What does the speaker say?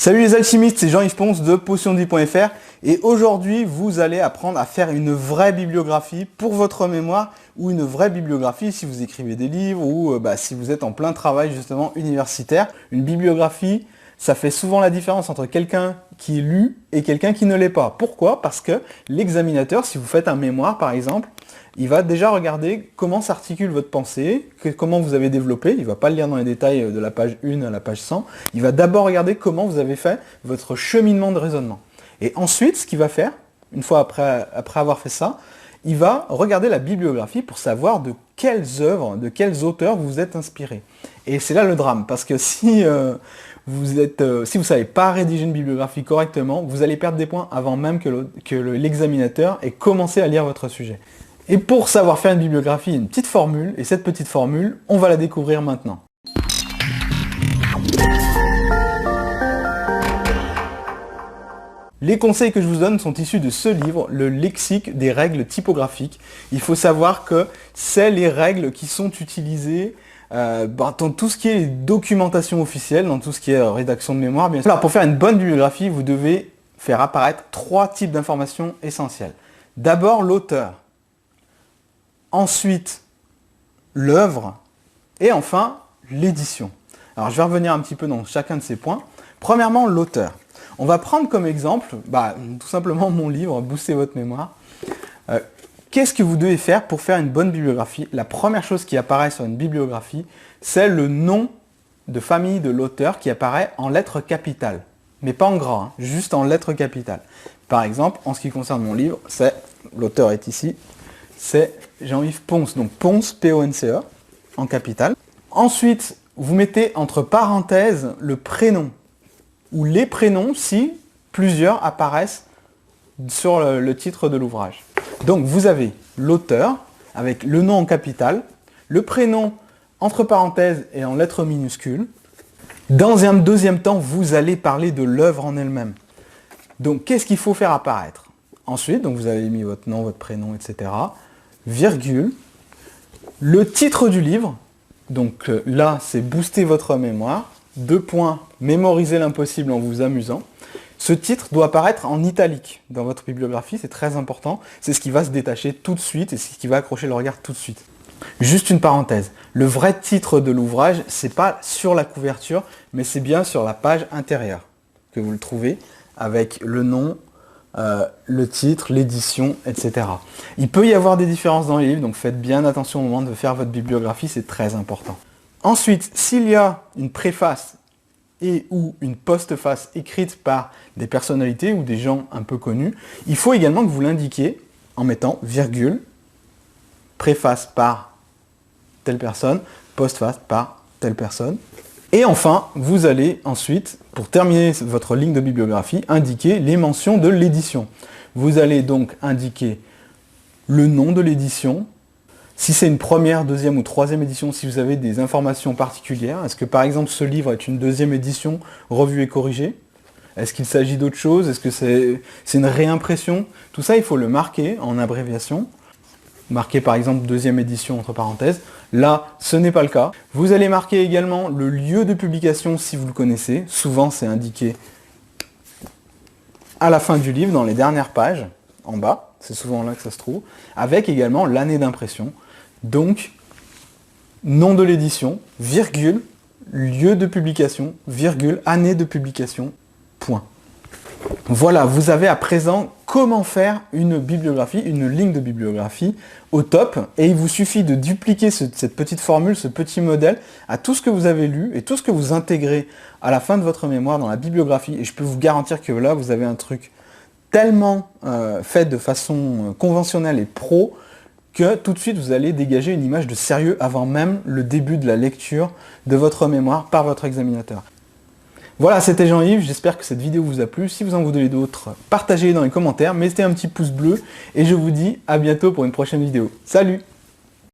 Salut les alchimistes, c'est Jean-Yves Ponce de potion10.fr et aujourd'hui vous allez apprendre à faire une vraie bibliographie pour votre mémoire ou une vraie bibliographie si vous écrivez des livres ou si vous êtes en plein travail justement universitaire. Une bibliographie, ça fait souvent la différence entre quelqu'un qui est lu et quelqu'un qui ne l'est pas. Pourquoi? Parce que l'examinateur, si vous faites un mémoire par exemple, il va déjà regarder comment s'articule votre pensée, comment vous avez développé, il ne va pas le lire dans les détails de la page 1 à la page 100, il va d'abord regarder comment vous avez fait votre cheminement de raisonnement. Et ensuite, ce qu'il va faire, une fois après avoir fait ça, il va regarder la bibliographie pour savoir de quelles œuvres, de quels auteurs vous vous êtes inspiré. Et c'est là le drame, parce que si vous ne savez pas rédiger une bibliographie correctement, vous allez perdre des points avant même que l'examinateur ait commencé à lire votre sujet. Et pour savoir faire une bibliographie, il y a une petite formule, et cette petite formule, on va la découvrir maintenant. Les conseils que je vous donne sont issus de ce livre, le lexique des règles typographiques. Il faut savoir que c'est les règles qui sont utilisées dans tout ce qui est documentation officielle, dans tout ce qui est rédaction de mémoire, bien sûr. Alors, pour faire une bonne bibliographie, vous devez faire apparaître 3 types d'informations essentielles. D'abord, l'auteur. Ensuite, l'œuvre, et enfin, l'édition. Alors, je vais revenir un petit peu dans chacun de ces points. Premièrement, l'auteur. On va prendre comme exemple, tout simplement mon livre, Booster votre mémoire. Qu'est-ce que vous devez faire pour faire une bonne bibliographie? La première chose qui apparaît sur une bibliographie, c'est le nom de famille de l'auteur qui apparaît en lettres capitales. Mais pas en gras, hein, juste en lettres capitales. Par exemple, en ce qui concerne mon livre, l'auteur est ici, c'est Jean-Yves Ponce, donc Ponce, P-O-N-C-E, en capitale. Ensuite, vous mettez entre parenthèses le prénom, ou les prénoms si plusieurs apparaissent sur le titre de l'ouvrage. Donc vous avez l'auteur, avec le nom en capitale, le prénom entre parenthèses et en lettres minuscules. Dans un deuxième temps, vous allez parler de l'œuvre en elle-même. Donc qu'est-ce qu'il faut faire apparaître? Ensuite, donc vous avez mis votre nom, votre prénom, etc. Virgule, le titre du livre, donc là c'est booster votre mémoire, 2 points, mémoriser l'impossible en vous amusant. Ce titre doit apparaître en italique dans votre bibliographie, c'est très important, c'est ce qui va se détacher tout de suite et c'est ce qui va accrocher le regard tout de suite. Juste une parenthèse, le vrai titre de l'ouvrage, c'est pas sur la couverture, mais c'est bien sur la page intérieure que vous le trouvez avec le nom, le titre, l'édition, etc. Il peut y avoir des différences dans les livres, donc faites bien attention au moment de faire votre bibliographie, c'est très important. Ensuite, s'il y a une préface et ou une postface écrite par des personnalités ou des gens un peu connus, il faut également que vous l'indiquiez en mettant virgule, préface par telle personne, postface par telle personne. Et enfin, vous allez ensuite, pour terminer votre ligne de bibliographie, indiquer les mentions de l'édition. Vous allez donc indiquer le nom de l'édition, si c'est une première, deuxième ou troisième édition, si vous avez des informations particulières. Est-ce que par exemple ce livre est une deuxième édition revue et corrigée? Est-ce qu'il s'agit d'autre chose? Est-ce que c'est une réimpression? Tout ça, il faut le marquer en abréviation. Marquer par exemple deuxième édition entre parenthèses. Là, ce n'est pas le cas. Vous allez marquer également le lieu de publication si vous le connaissez. Souvent, c'est indiqué à la fin du livre, dans les dernières pages, en bas. C'est souvent là que ça se trouve. Avec également l'année d'impression. Donc, nom de l'édition, virgule, lieu de publication, virgule, année de publication, point. Voilà, vous avez à présent comment faire une bibliographie, une ligne de bibliographie au top, et il vous suffit de dupliquer cette petite formule, ce petit modèle, à tout ce que vous avez lu et tout ce que vous intégrez à la fin de votre mémoire dans la bibliographie, et je peux vous garantir que là, vous avez un truc tellement fait de façon conventionnelle et pro, que tout de suite vous allez dégager une image de sérieux avant même le début de la lecture de votre mémoire par votre examinateur. Voilà, c'était Jean-Yves, j'espère que cette vidéo vous a plu. Si vous en voulez d'autres, partagez-les dans les commentaires, mettez un petit pouce bleu et je vous dis à bientôt pour une prochaine vidéo. Salut!